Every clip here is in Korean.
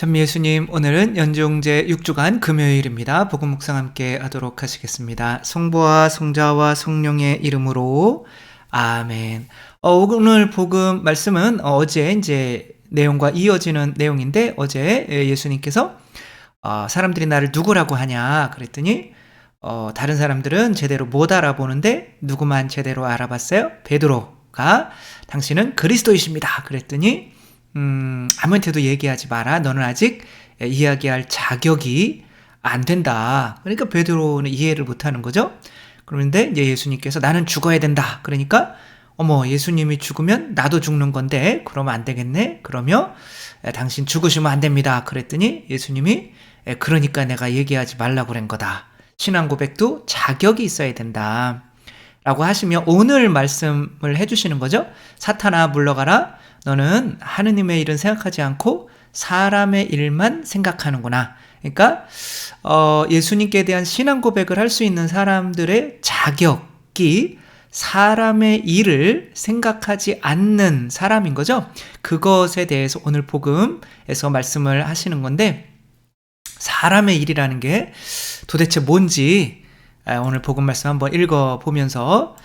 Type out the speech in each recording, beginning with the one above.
참 예수님, 오늘은 연중제 6주간 금요일입니다. 복음 묵상 함께 하도록 하시겠습니다. 성부와 성자와 성령의 이름으로 아멘. 오늘 복음 말씀은 어제 이제 내용과 이어지는 내용인데, 어제 예수님께서 사람들이 나를 누구라고 하냐 그랬더니 다른 사람들은 제대로 못 알아보는데 누구만 제대로 알아봤어요? 베드로가 당신은 그리스도이십니다 그랬더니 아무한테도 얘기하지 마라. 너는 아직 이야기할 자격이 안 된다. 그러니까 베드로는 이해를 못하는 거죠. 그런데 이제 예수님께서 나는 죽어야 된다. 그러니까 예수님이 죽으면 나도 죽는 건데 그러면 안 되겠네. 그러면 당신 죽으시면 안 됩니다. 그랬더니 예수님이 그러니까 내가 얘기하지 말라고 그런 거다. 신앙 고백도 자격이 있어야 된다. 라고 하시며 오늘 말씀을 해주시는 거죠. 사탄아 물러가라. 너는 하느님의 일은 생각하지 않고 사람의 일만 생각하는구나. 그러니까 예수님께 대한 신앙 고백을 할 수 있는 사람들의 자격이 사람의 일을 생각하지 않는 사람인 거죠. 그것에 대해서 오늘 복음에서 말씀을 하시는 건데, 사람의 일이라는 게 도대체 뭔지 오늘 복음 말씀 한번 읽어보면서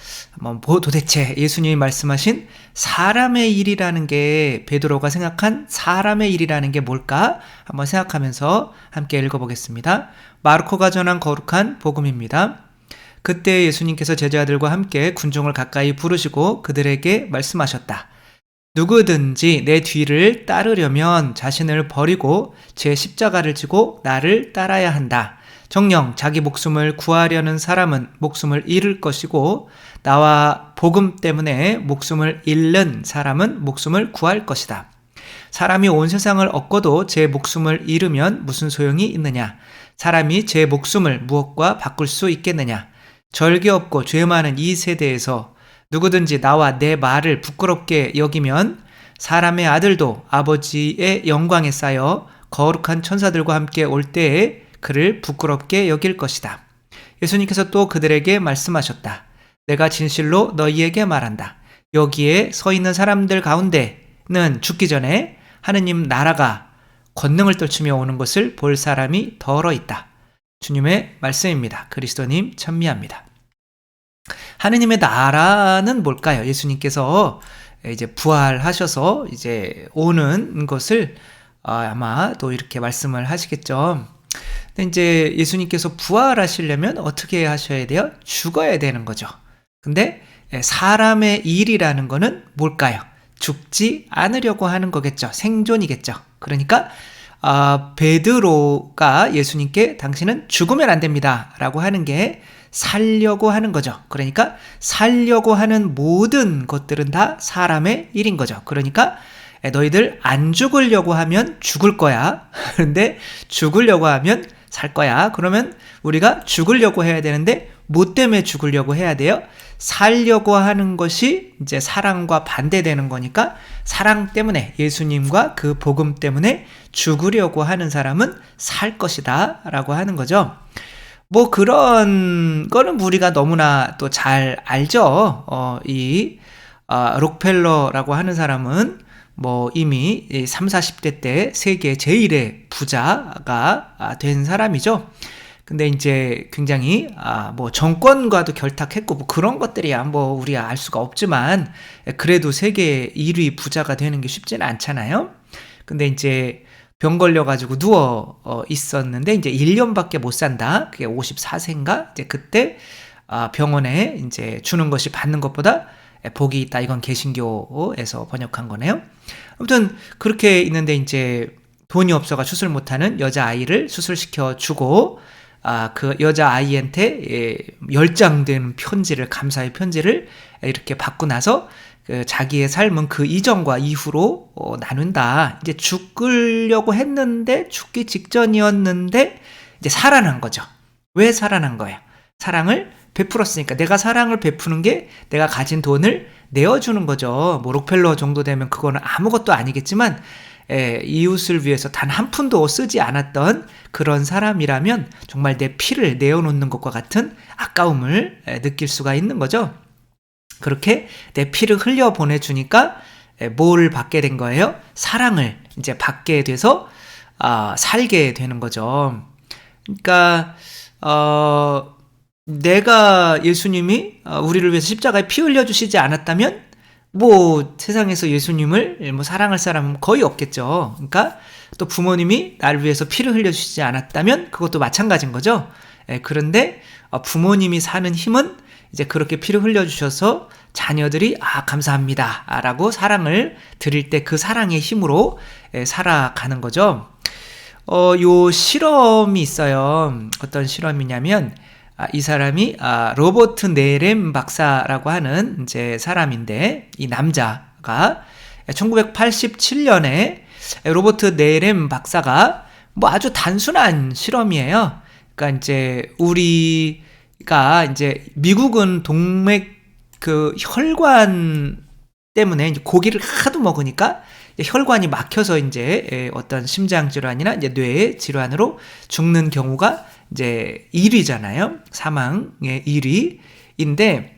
도대체 예수님이 말씀하신 사람의 일이라는 게, 베드로가 생각한 사람의 일이라는 게 뭘까 한번 생각하면서 함께 읽어보겠습니다. 마르코가 전한 거룩한 복음입니다. 그때 예수님께서 제자들과 함께 군중을 가까이 부르시고 그들에게 말씀하셨다. 누구든지 내 뒤를 따르려면 자신을 버리고 제 십자가를 지고 나를 따라야 한다. 정녕 자기 목숨을 구하려는 사람은 목숨을 잃을 것이고 나와 복음 때문에 목숨을 잃는 사람은 목숨을 구할 것이다. 사람이 온 세상을 얻고도 제 목숨을 잃으면 무슨 소용이 있느냐? 사람이 제 목숨을 무엇과 바꿀 수 있겠느냐? 절개 없고 죄 많은 이 세대에서 누구든지 나와 내 말을 부끄럽게 여기면 사람의 아들도 아버지의 영광에 쌓여 거룩한 천사들과 함께 올 때에 그를 부끄럽게 여길 것이다. 예수님께서 또 그들에게 말씀하셨다. 내가 진실로 너희에게 말한다. 여기에 서 있는 사람들 가운데는 죽기 전에 하느님 나라가 권능을 떨치며 오는 것을 볼 사람이 더러 있다. 주님의 말씀입니다. 그리스도님 찬미합니다. 하느님의 나라는 뭘까요? 예수님께서 이제 부활하셔서 이제 오는 것을 아마 또 이렇게 말씀을 하시겠죠. 근데 이제 예수님께서 부활하시려면 어떻게 하셔야 돼요? 죽어야 되는 거죠. 근데 사람의 일이라는 거는 뭘까요? 죽지 않으려고 하는 거겠죠. 생존이겠죠. 그러니까 베드로가 예수님께 당신은 죽으면 안 됩니다 라고 하는 게 살려고 하는 거죠. 그러니까 살려고 하는 모든 것들은 다 사람의 일인 거죠. 그러니까 너희들 안 죽으려고 하면 죽을 거야. 그런데 죽으려고 하면 살 거야. 그러면 우리가 죽으려고 해야 되는데 뭐 때문에 죽으려고 해야 돼요? 살려고 하는 것이 이제 사랑과 반대되는 거니까 사랑 때문에, 예수님과 그 복음 때문에 죽으려고 하는 사람은 살 것이다 라고 하는 거죠. 그런 거는 우리가 너무나 또 잘 알죠. 록펠러라고 하는 사람은 이미 30, 40대 때 세계 제1의 부자가 된 사람이죠. 근데 이제 굉장히 정권과도 결탁했고 그런 것들이야 우리가 알 수가 없지만 그래도 세계 1위 부자가 되는 게 쉽지는 않잖아요. 근데 이제 병 걸려가지고 누워 있었는데 이제 1년밖에 못 산다. 그게 54세인가? 이제 그때 병원에 이제 주는 것이 받는 것보다 복이 있다. 이건 개신교에서 번역한 거네요. 아무튼 그렇게 있는데 이제 돈이 없어가 수술 못하는 여자아이를 수술시켜 주고 그 여자아이한테 10장 된 편지를, 감사의 편지를 이렇게 받고 나서 자기의 삶은 그 이전과 이후로 나눈다. 이제 죽으려고 했는데, 죽기 직전이었는데 이제 살아난 거죠. 왜 살아난 거예요? 사랑을 베풀었으니까. 내가 사랑을 베푸는 게 내가 가진 돈을 내어주는 거죠. 록펠러 정도 되면 그거는 아무것도 아니겠지만 이웃을 위해서 단 한 푼도 쓰지 않았던 그런 사람이라면 정말 내 피를 내어놓는 것과 같은 아까움을 느낄 수가 있는 거죠. 그렇게 내 피를 흘려 보내주니까 뭘 받게 된 거예요? 사랑을 이제 받게 돼서 살게 되는 거죠. 그러니까 내가 예수님이 우리를 위해서 십자가에 피 흘려주시지 않았다면 뭐 세상에서 예수님을 뭐 사랑할 사람은 거의 없겠죠. 그러니까 또 부모님이 나를 위해서 피를 흘려주시지 않았다면 그것도 마찬가지인 거죠. 그런데 부모님이 사는 힘은 이제 그렇게 피를 흘려주셔서 자녀들이 감사합니다 라고 사랑을 드릴 때 그 사랑의 힘으로 살아가는 거죠. 요 실험이 있어요. 어떤 실험이냐면 이 사람이 로버트 네렘 박사라고 하는 이제 사람인데, 이 남자가 1987년에 로버트 네렘 박사가 뭐 아주 단순한 실험이에요. 그러니까 이제 우리가 이제 미국은 동맥 그 혈관 때문에 이제 고기를 하도 먹으니까 혈관이 막혀서 이제 어떤 심장 질환이나 이제 뇌 질환으로 죽는 경우가 이제 1위잖아요. 사망의 1위인데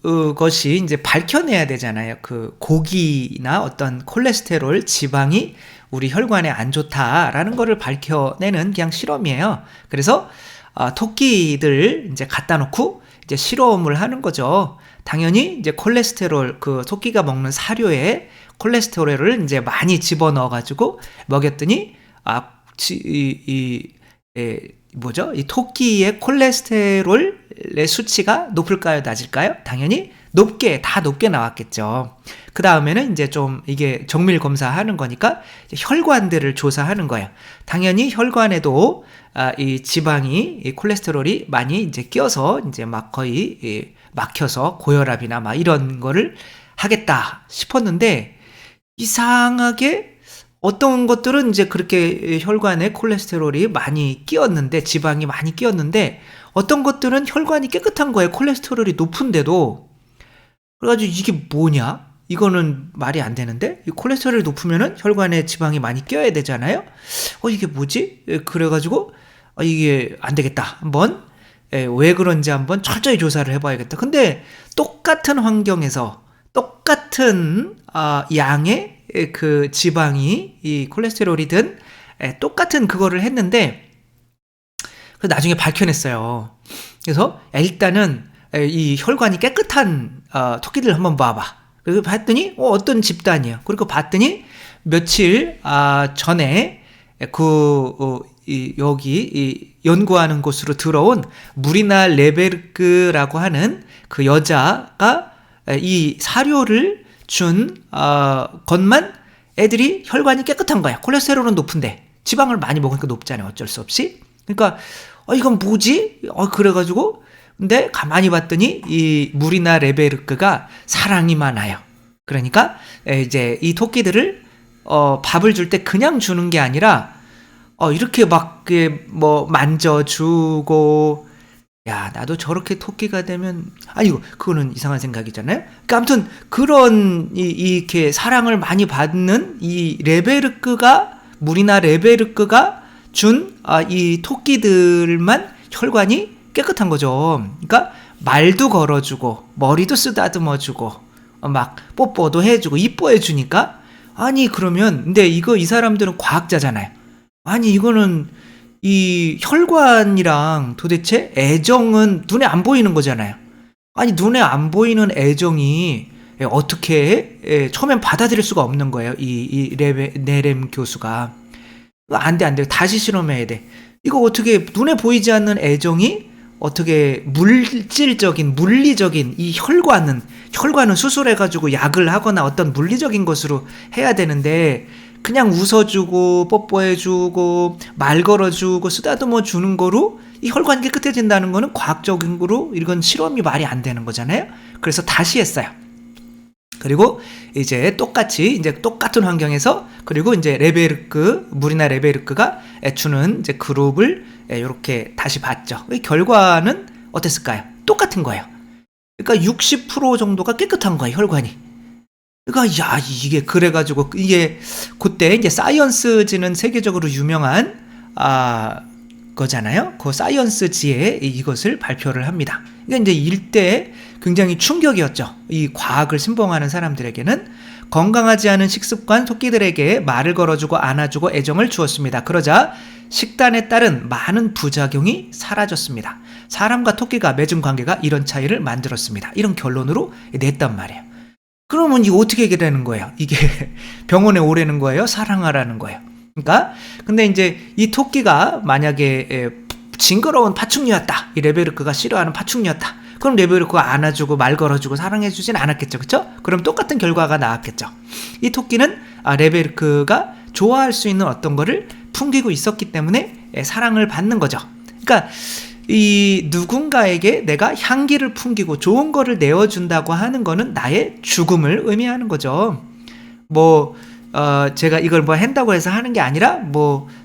그것이 이제 밝혀내야 되잖아요. 그 고기나 어떤 콜레스테롤, 지방이 우리 혈관에 안 좋다라는 거를 밝혀내는 그냥 실험이에요. 그래서 토끼들 이제 갖다 놓고 이제 실험을 하는 거죠. 당연히 이제 콜레스테롤, 그 토끼가 먹는 사료에 콜레스테롤을 이제 많이 집어넣어 가지고 먹였더니 이 토끼의 콜레스테롤의 수치가 높을까요, 낮을까요? 당연히 다 높게 나왔겠죠. 그 다음에는 이제 좀 이게 정밀 검사하는 거니까 혈관들을 조사하는 거예요. 당연히 혈관에도 이 지방이, 이 콜레스테롤이 많이 이제 끼어서 이제 막 거의 막혀서 고혈압이나 막 이런 거를 하겠다 싶었는데, 이상하게 어떤 것들은 이제 그렇게 혈관에 콜레스테롤이 많이 끼었는데, 지방이 많이 끼었는데, 어떤 것들은 혈관이 깨끗한 거예요. 콜레스테롤이 높은데도. 그래가지고 이게 뭐냐? 이거는 말이 안 되는데? 이 콜레스테롤이 높으면은 혈관에 지방이 많이 끼어야 되잖아요? 이게 뭐지? 그래가지고, 이게 안 되겠다. 한번, 왜 그런지 한번 철저히 조사를 해봐야겠다. 근데 똑같은 환경에서 똑같은 양의 그 지방이, 이 콜레스테롤이든 똑같은 그거를 했는데, 그래서 나중에 밝혀냈어요. 그래서 일단은 이 혈관이 깨끗한 토끼들 한번 봐봐. 그리고 봤더니 어떤 집단이에요. 그리고 봤더니 며칠 전에 여기 연구하는 곳으로 들어온 무리나 레베르크라고 하는 그 여자가 이 사료를 준 것만 애들이 혈관이 깨끗한 거야. 콜레스테롤은 높은데 지방을 많이 먹으니까 높잖아요. 어쩔 수 없이. 그러니까 이건 뭐지? 그래가지고 근데 가만히 봤더니 이 무리나 레베르크가 사랑이 많아요. 그러니까 이제 이 토끼들을 밥을 줄 때 그냥 주는 게 아니라 이렇게 막 뭐 만져주고, 야 나도 저렇게 토끼가 되면 그거는 이상한 생각이잖아요. 그러니까 아무튼 그런 이렇게 사랑을 많이 받는 이 무리나 레베르크가 준 이 토끼들만 혈관이 깨끗한 거죠. 그러니까 말도 걸어주고 머리도 쓰다듬어주고 막 뽀뽀도 해주고 이뻐해주니까, 그러면 근데 이 사람들은 과학자잖아요. 이거는 이 혈관이랑 도대체 애정은 눈에 안 보이는 거잖아요. 눈에 안 보이는 애정이 어떻게 처음엔 받아들일 수가 없는 거예요. 이 네렘 교수가 안 돼. 다시 실험해야 돼. 이거 어떻게 눈에 보이지 않는 애정이 어떻게 물리적인 이 혈관은 수술해가지고 약을 하거나 어떤 물리적인 것으로 해야 되는데, 그냥 웃어주고 뽀뽀해주고 말 걸어주고 쓰다듬어 주는 거로 이 혈관이 깨끗해진다는 거는 과학적으로 이건 실험이 말이 안 되는 거잖아요. 그래서 다시 했어요. 그리고 이제 똑같은 환경에서, 그리고 이제 무리나 레베르크가 주는 이제 그룹을 이렇게 다시 봤죠. 결과는 어땠을까요? 똑같은 거예요. 그러니까 60% 정도가 깨끗한 거예요, 혈관이. 그러니까 이게 그래가지고 이게 그때 이제 사이언스지는 세계적으로 유명한 거잖아요. 그 사이언스지에 이것을 발표를 합니다. 이게 이제 일대 굉장히 충격이었죠. 이 과학을 신봉하는 사람들에게는. 건강하지 않은 식습관 토끼들에게 말을 걸어주고 안아주고 애정을 주었습니다. 그러자 식단에 따른 많은 부작용이 사라졌습니다. 사람과 토끼가 맺은 관계가 이런 차이를 만들었습니다. 이런 결론으로 냈단 말이에요. 그러면 이게 어떻게 되는 거예요? 이게 병원에 오라는 거예요? 사랑하라는 거예요? 그러니까 근데 이제 이 토끼가 만약에 징그러운 파충류였다. 이 레베르크가 싫어하는 파충류였다. 그럼 레베르크가 안아주고 말 걸어주고 사랑해주진 않았겠죠. 그쵸? 그럼 똑같은 결과가 나왔겠죠. 이 토끼는 레베르크가 좋아할 수 있는 어떤 거를 풍기고 있었기 때문에 사랑을 받는 거죠. 그러니까 이 누군가에게 내가 향기를 풍기고 좋은 거를 내어준다고 하는 거는 나의 죽음을 의미하는 거죠. 제가 이걸 한다고 해서 하는 게 아니라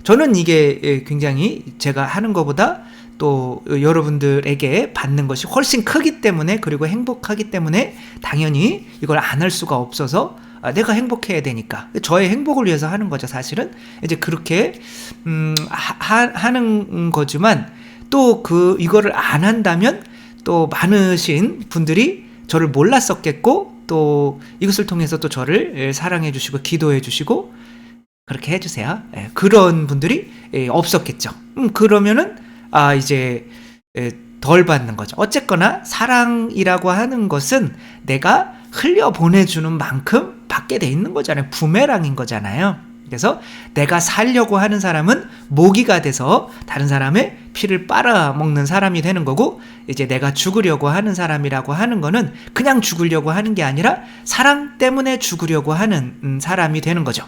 저는 이게 굉장히 제가 하는 것보다 또 여러분들에게 받는 것이 훨씬 크기 때문에, 그리고 행복하기 때문에 당연히 이걸 안 할 수가 없어서 내가 행복해야 되니까 저의 행복을 위해서 하는 거죠. 사실은 이제 그렇게 하는 거지만 또 이거를 안 한다면 또 많으신 분들이 저를 몰랐었겠고 또 이것을 통해서 또 저를 사랑해 주시고 기도해 주시고 그렇게 해주세요. 그런 분들이 없었겠죠. 그러면은 이제 덜 받는 거죠. 어쨌거나 사랑이라고 하는 것은 내가 흘려보내주는 만큼 받게 돼 있는 거잖아요. 부메랑인 거잖아요. 그래서 내가 살려고 하는 사람은 모기가 돼서 다른 사람의 피를 빨아먹는 사람이 되는 거고, 이제 내가 죽으려고 하는 사람이라고 하는 거는 그냥 죽으려고 하는 게 아니라 사랑 때문에 죽으려고 하는 사람이 되는 거죠.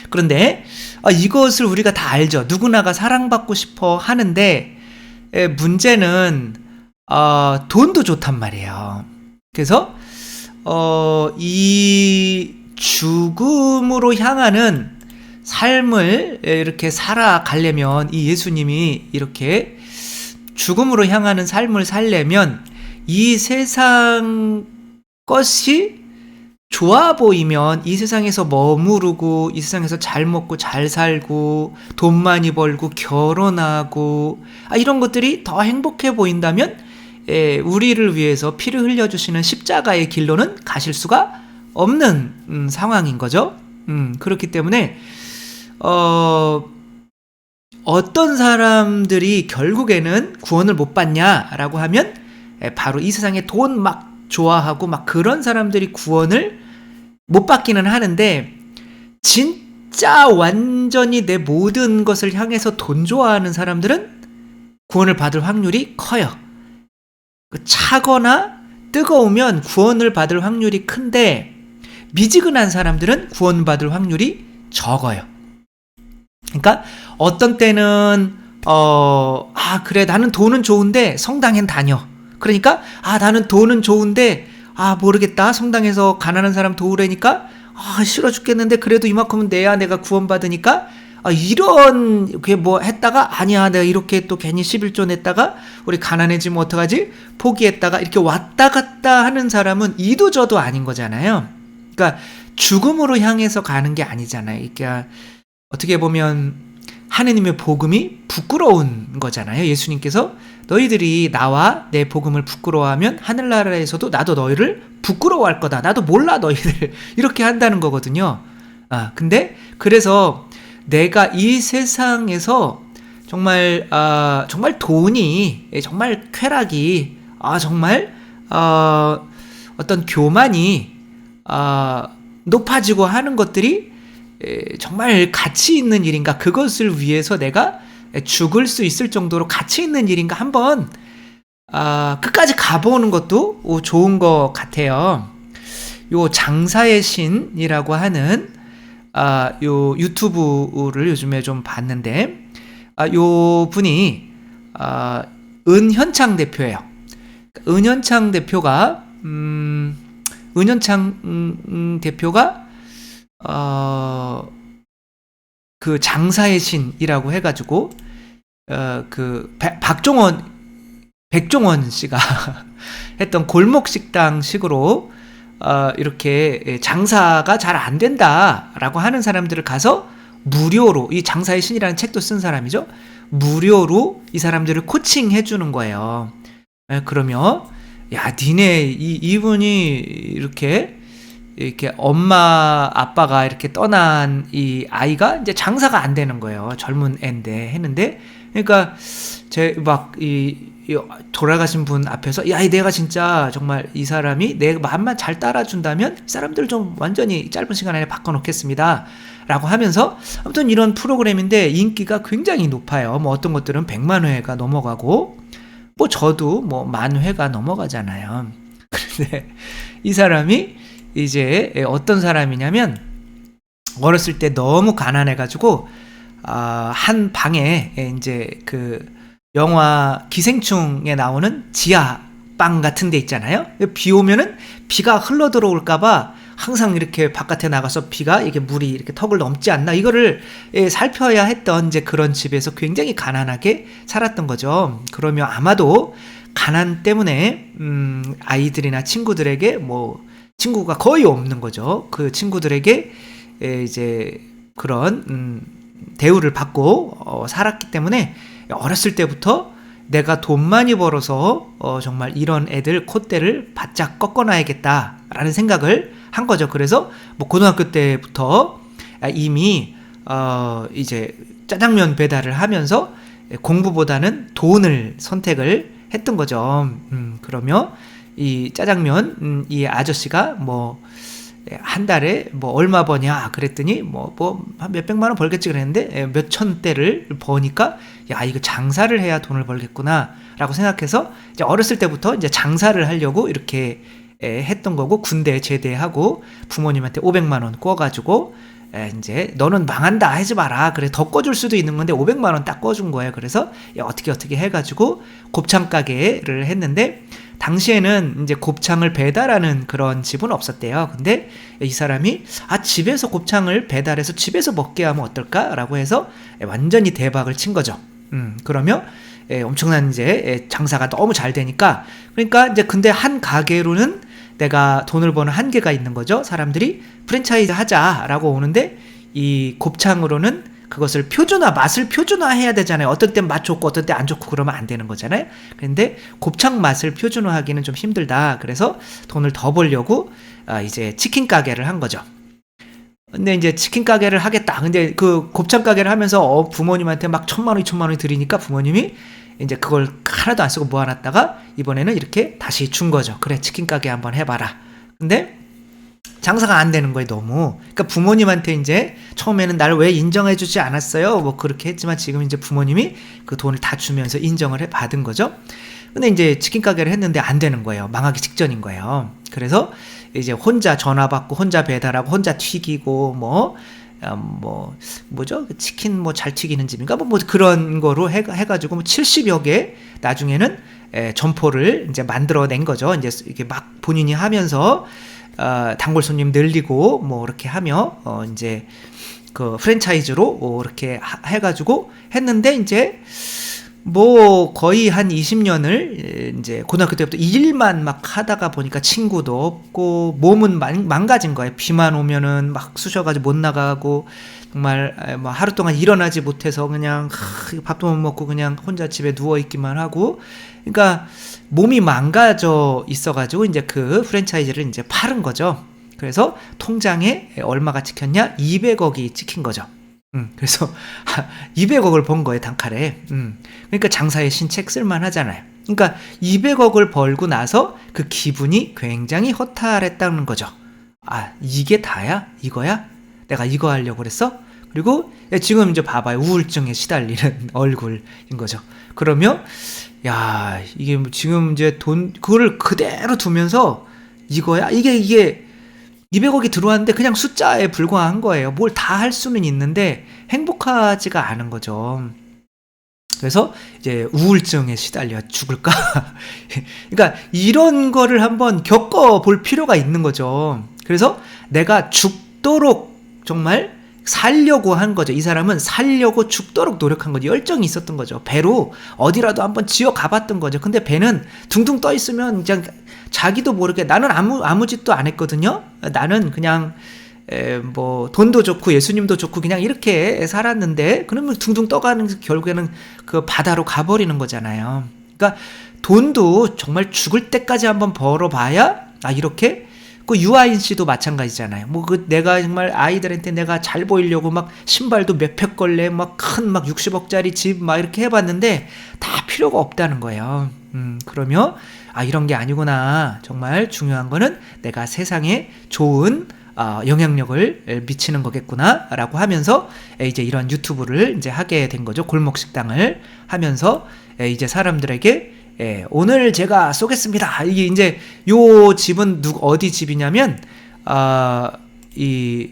그런데 이것을 우리가 다 알죠. 누구나가 사랑받고 싶어 하는데 문제는 돈도 좋단 말이에요. 그래서 이 죽음으로 향하는 삶을 이렇게 살아가려면, 이 예수님이 이렇게 죽음으로 향하는 삶을 살려면 이 세상 것이 좋아 보이면 이 세상에서 머무르고 이 세상에서 잘 먹고 잘 살고 돈 많이 벌고 결혼하고 이런 것들이 더 행복해 보인다면 우리를 위해서 피를 흘려주시는 십자가의 길로는 가실 수가 없는 상황인 거죠. 그렇기 때문에 어떤 사람들이 결국에는 구원을 못 받냐라고 하면 바로 이 세상에 돈 막 좋아하고 막 그런 사람들이 구원을 못 받기는 하는데, 진짜 완전히 내 모든 것을 향해서 돈 좋아하는 사람들은 구원을 받을 확률이 커요. 차거나 뜨거우면 구원을 받을 확률이 큰데 미지근한 사람들은 구원받을 확률이 적어요. 그러니까 어떤 때는 그래 나는 돈은 좋은데 성당엔 다녀. 그러니까 나는 돈은 좋은데 모르겠다. 성당에서 가난한 사람 도우라니까 싫어 죽겠는데 그래도 이만큼은 내야 내가 구원받으니까 이런 게 했다가 아니야 내가 이렇게 또 괜히 11조 냈다가 우리 가난해지면 어떡하지? 포기했다가 이렇게 왔다 갔다 하는 사람은 이도 저도 아닌 거잖아요. 그러니까 죽음으로 향해서 가는 게 아니잖아요. 그러니까 어떻게 보면 하느님의 복음이 부끄러운 거잖아요. 예수님께서 너희들이 나와 내 복음을 부끄러워하면 하늘나라에서도 나도 너희를 부끄러워할 거다. 나도 몰라 너희들. 이렇게 한다는 거거든요. 근데 그래서 내가 이 세상에서 정말 돈이, 정말 쾌락이, 정말 어떤 교만이 높아지고 하는 것들이 정말 가치 있는 일인가, 그것을 위해서 내가 죽을 수 있을 정도로 가치 있는 일인가 한번 끝까지 가보는 것도 좋은 것 같아요. 요 장사의 신이라고 하는 요 유튜브를 요즘에 좀 봤는데 요 분이 은현창 대표예요. 은현창 대표가 그 장사의 신이라고 해가지고 백종원 씨가 했던 골목 식당 식으로 이렇게 장사가 잘 안 된다라고 하는 사람들을 가서 무료로, 이 장사의 신이라는 책도 쓴 사람이죠. 무료로 이 사람들을 코칭해 주는 거예요. 그러면 야, 니네 이분이 이렇게 엄마 아빠가 이렇게 떠난 이 아이가 이제 장사가 안 되는 거예요. 젊은 애인데 했는데, 그러니까 제 막 이 돌아가신 분 앞에서 야, 내가 진짜 정말 이 사람이 내 마음만 잘 따라준다면 이 사람들 좀 완전히 짧은 시간 안에 바꿔놓겠습니다 라고 하면서, 아무튼 이런 프로그램인데 인기가 굉장히 높아요. 뭐 어떤 것들은 100만 회가 넘어가고, 뭐 저도 뭐 10,000회가 넘어가잖아요. 그런데 이 사람이 이제 어떤 사람이냐면, 어렸을 때 너무 가난해가지고 한 방에 이제 그 영화 기생충에 나오는 지하방 같은 데 있잖아요. 비 오면은 비가 흘러 들어올까봐 항상 이렇게 바깥에 나가서 비가 이게 물이 이렇게 턱을 넘지 않나 이거를 살펴야 했던 이제 그런 집에서 굉장히 가난하게 살았던 거죠. 그러면 아마도 가난 때문에 아이들이나 친구들에게 뭐 친구가 거의 없는 거죠. 그 친구들에게 이제 그런 대우를 받고 살았기 때문에 어렸을 때부터 내가 돈 많이 벌어서 정말 이런 애들 콧대를 바짝 꺾어놔야겠다라는 생각을 한 거죠. 그래서 뭐 고등학교 때부터 이미 이제 짜장면 배달을 하면서 공부보다는 돈을 선택을 했던 거죠. 그러면 이 짜장면 이 아저씨가 뭐 한 달에 뭐 얼마 버냐 그랬더니 뭐 한 몇백만 원 벌겠지 그랬는데 몇천 대를 버니까 야, 이거 장사를 해야 돈을 벌겠구나 라고 생각해서 이제 어렸을 때부터 이제 장사를 하려고 이렇게 했던 거고, 군대 제대하고 부모님한테 500만 원 꿔가지고 이제 너는 망한다 하지 마라, 그래 더 꿔줄 수도 있는 건데 500만 원 딱 꿔준 거예요. 그래서 야, 어떻게 해가지고 곱창 가게를 했는데, 당시에는 이제 곱창을 배달하는 그런 집은 없었대요. 근데 이 사람이 집에서 곱창을 배달해서 집에서 먹게 하면 어떨까라고 해서 완전히 대박을 친 거죠. 그러면 엄청난 이제 장사가 너무 잘 되니까, 그러니까 이제 근데 한 가게로는 내가 돈을 버는 한계가 있는 거죠. 사람들이 프랜차이즈 하자라고 오는데 이 곱창으로는 그것을 맛을 표준화해야 되잖아요. 어떨 땐 맛 좋고 어떨 때 안 좋고 그러면 안 되는 거잖아요. 그런데 곱창 맛을 표준화하기는 좀 힘들다. 그래서 돈을 더 벌려고 이제 치킨 가게를 한 거죠. 근데 이제 치킨 가게를 하겠다. 근데 그 곱창 가게를 하면서 부모님한테 막 1,000만 원, 2,000만 원 드리니까 부모님이 이제 그걸 하나도 안 쓰고 모아놨다가 이번에는 이렇게 다시 준 거죠. 그래, 치킨 가게 한번 해봐라. 근데 장사가 안 되는 거예요, 너무. 그러니까 부모님한테 이제 처음에는 나를 왜 인정해주지 않았어요? 뭐 그렇게 했지만 지금 이제 부모님이 그 돈을 다 주면서 인정을 받은 거죠. 근데 이제 치킨 가게를 했는데 안 되는 거예요. 망하기 직전인 거예요. 그래서 이제 혼자 전화 받고 혼자 배달하고 혼자 튀기고 뭐죠? 치킨 뭐 잘 튀기는 집인가? 뭐 그런 거로 해가지고 뭐 70여 개 나중에는 점포를 이제 만들어낸 거죠. 이제 이렇게 막 본인이 하면서 단골 손님 늘리고 뭐 이렇게 하며 이제 그 프랜차이즈로 이렇게 해가지고 했는데, 이제 뭐 거의 한 20년을 이제 고등학교 때부터 일만 막 하다가 보니까 친구도 없고 몸은 망가진 거예요. 비만 오면은 막 쑤셔가지고 못 나가고 정말 뭐 하루 동안 일어나지 못해서 그냥 밥도 못 먹고 그냥 혼자 집에 누워 있기만 하고, 그러니까 몸이 망가져 있어가지고 이제 그 프랜차이즈를 이제 팔은 거죠. 그래서 통장에 얼마가 찍혔냐? 200억이 찍힌 거죠. 그래서 200억을 번 거예요, 단칼에. 그러니까 장사의 신책 쓸만 하잖아요. 그러니까 200억을 벌고 나서 그 기분이 굉장히 허탈했다는 거죠. 이게 다야? 이거야? 내가 이거 하려고 그랬어? 그리고 지금 이제 봐봐요. 우울증에 시달리는 얼굴인 거죠. 그러면 야, 이게 지금 이제 그거를 그대로 두면서 이거야? 이게 200억이 들어왔는데 그냥 숫자에 불과한 거예요. 뭘 다 할 수는 있는데 행복하지가 않은 거죠. 그래서 이제 우울증에 시달려 죽을까? 그러니까 이런 거를 한번 겪어볼 필요가 있는 거죠. 그래서 내가 죽도록 정말 살려고 한 거죠. 이 사람은 살려고 죽도록 노력한 거죠. 열정이 있었던 거죠. 배로 어디라도 한번 지어 가봤던 거죠. 근데 배는 둥둥 떠 있으면 그냥 자기도 모르게, 나는 아무 짓도 안 했거든요. 나는 그냥 뭐 돈도 좋고 예수님도 좋고 그냥 이렇게 살았는데 그러면 둥둥 떠가는 결국에는 그 바다로 가버리는 거잖아요. 그러니까 돈도 정말 죽을 때까지 한번 벌어봐야 이렇게 그 유아인 씨도 마찬가지잖아요. 뭐 그 내가 정말 아이들한테 내가 잘 보이려고 막 신발도 몇백 걸레 막 큰 막 60억짜리 집 막 이렇게 해봤는데 다 필요가 없다는 거예요. 그러면 이런 게 아니구나. 정말 중요한 거는 내가 세상에 좋은 영향력을 미치는 거겠구나라고 하면서 이제 이런 유튜브를 이제 하게 된 거죠. 골목 식당을 하면서 이제 사람들에게 오늘 제가 쏘겠습니다. 이게 이제 요 집은 어디 집이냐면 이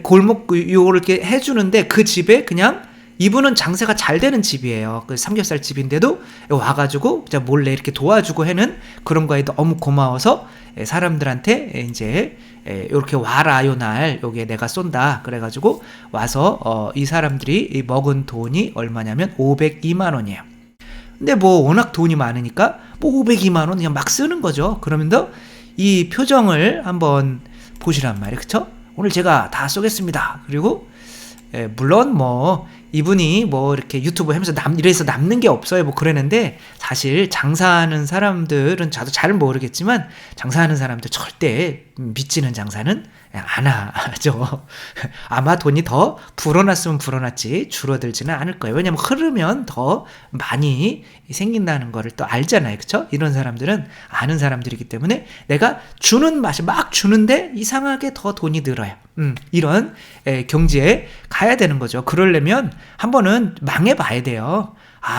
골목 요걸 이렇게 해주는데 그 집에 그냥 이분은 장사가 잘 되는 집이에요. 그 삼겹살 집인데도 와가지고 몰래 이렇게 도와주고 하는 그런 거에 너무 고마워서 사람들한테 이제 이렇게 와라 요 날 요게 내가 쏜다 그래가지고 와서 이 사람들이 먹은 돈이 얼마냐면 502만 원이에요. 근데 뭐 워낙 돈이 많으니까 뭐 502만 원 그냥 막 쓰는 거죠. 그러면서 이 표정을 한번 보시란 말이에요. 그쵸? 오늘 제가 다 쏘겠습니다. 그리고 물론 뭐 이분이 뭐 이렇게 유튜브 하면서 이래서 남는 게 없어요 뭐 그러는데 사실 장사하는 사람들은 저도 잘 모르겠지만 장사하는 사람들 절대 미치는 장사는 안 하죠. 아마 돈이 더 불어났으면 불어났지 줄어들지는 않을 거예요. 왜냐면 흐르면 더 많이 생긴다는 거를 또 알잖아요. 그쵸? 이런 사람들은 아는 사람들이기 때문에 내가 주는 맛이 막 주는데 이상하게 더 돈이 늘어요. 이런 경지에 가야 되는 거죠. 그러려면 한 번은 망해봐야 돼요.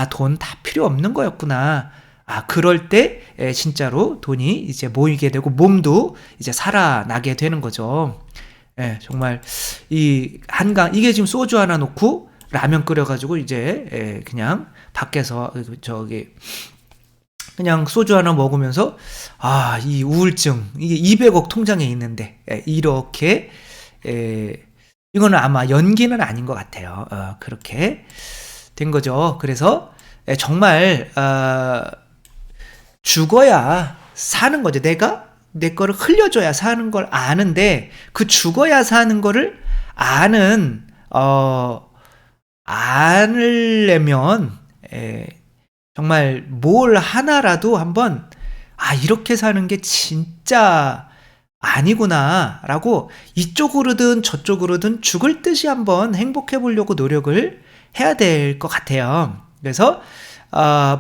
돈 다 필요 없는 거였구나. 그럴 때 진짜로 돈이 이제 모이게 되고 몸도 이제 살아나게 되는 거죠. 정말 이 한강 이게 지금 소주 하나 놓고 라면 끓여가지고 이제 그냥 밖에서 저기 그냥 소주 하나 먹으면서 이 우울증 이게 200억 통장에 있는데 이렇게 이거는 아마 연기는 아닌 것 같아요. 그렇게 된 거죠. 그래서 정말 죽어야 사는 거죠. 내가 내 거를 흘려줘야 사는 걸 아는데 그 죽어야 사는 거를 안으려면 정말 뭘 하나라도 한번 이렇게 사는 게 진짜 아니구나 라고 이쪽으로든 저쪽으로든 죽을 듯이 한번 행복해 보려고 노력을 해야 될 것 같아요. 그래서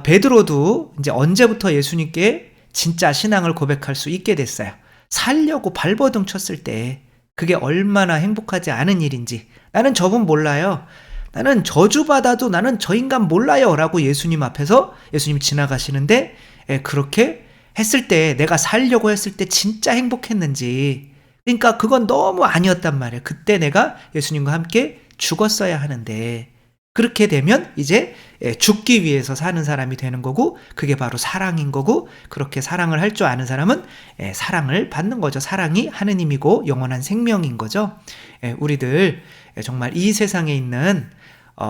베드로도 이제 언제부터 예수님께 진짜 신앙을 고백할 수 있게 됐어요. 살려고 발버둥 쳤을 때 그게 얼마나 행복하지 않은 일인지 나는 저분 몰라요. 나는 저주받아도 나는 저 인간 몰라요 라고 예수님 앞에서 예수님 지나가시는데 그렇게 했을 때 내가 살려고 했을 때 진짜 행복했는지 그러니까 그건 너무 아니었단 말이에요. 그때 내가 예수님과 함께 죽었어야 하는데 그렇게 되면 이제 죽기 위해서 사는 사람이 되는 거고 그게 바로 사랑인 거고 그렇게 사랑을 할 줄 아는 사람은 사랑을 받는 거죠. 사랑이 하느님이고 영원한 생명인 거죠. 우리들 정말 이 세상에 있는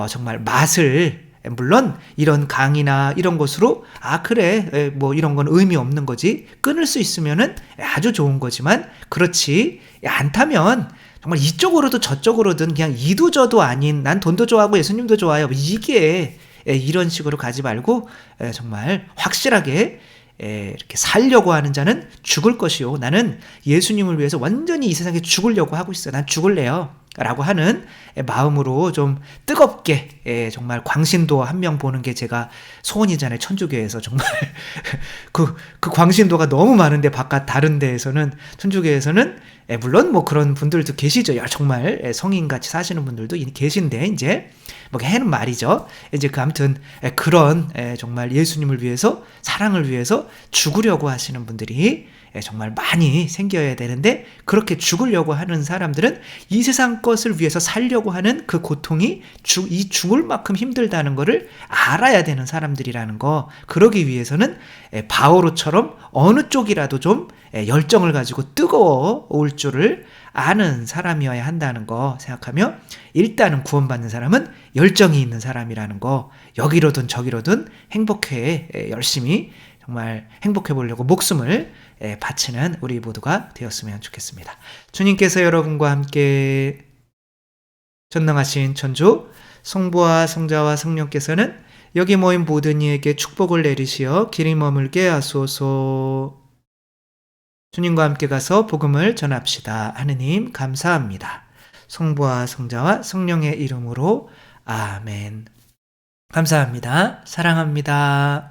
정말 맛을 물론 이런 강의나 이런 것으로 그래 뭐 이런 건 의미 없는 거지 끊을 수 있으면은 아주 좋은 거지만 그렇지 않다면 정말 이쪽으로도 저쪽으로든 그냥 이도저도 아닌 난 돈도 좋아하고 예수님도 좋아요 이게 이런 식으로 가지 말고 정말 확실하게 이렇게 살려고 하는 자는 죽을 것이요 나는 예수님을 위해서 완전히 이 세상에 죽으려고 하고 있어요. 난 죽을래요 라고 하는 마음으로 좀 뜨겁게 정말 광신도 한 명 보는 게 제가 소원이잖아요. 천주교에서 정말 그 광신도가 너무 많은데 바깥 다른 데에서는 천주교에서는 물론 뭐 그런 분들도 계시죠. 정말 성인같이 사시는 분들도 계신데 이제 뭐 해는 말이죠. 이제 아무튼 그런 정말 예수님을 위해서 사랑을 위해서 죽으려고 하시는 분들이 정말 많이 생겨야 되는데 그렇게 죽으려고 하는 사람들은 이 세상 것을 위해서 살려고 하는 그 고통이 이 죽을 만큼 힘들다는 거를 알아야 되는 사람들이라는 거. 그러기 위해서는 바오로처럼 어느 쪽이라도 좀 열정을 가지고 뜨거워올 줄을 아는 사람이어야 한다는 거 생각하며 일단은 구원받는 사람은 열정이 있는 사람이라는 거 여기로든 저기로든 행복해 열심히 정말 행복해 보려고 목숨을 바치는 우리 모두가 되었으면 좋겠습니다. 주님께서 여러분과 함께 전능하신 천주 성부와 성자와 성령께서는 여기 모인 모든 이에게 축복을 내리시어 길이 머물게 하소서. 주님과 함께 가서 복음을 전합시다. 하느님 감사합니다. 성부와 성자와 성령의 이름으로 아멘. 감사합니다. 사랑합니다.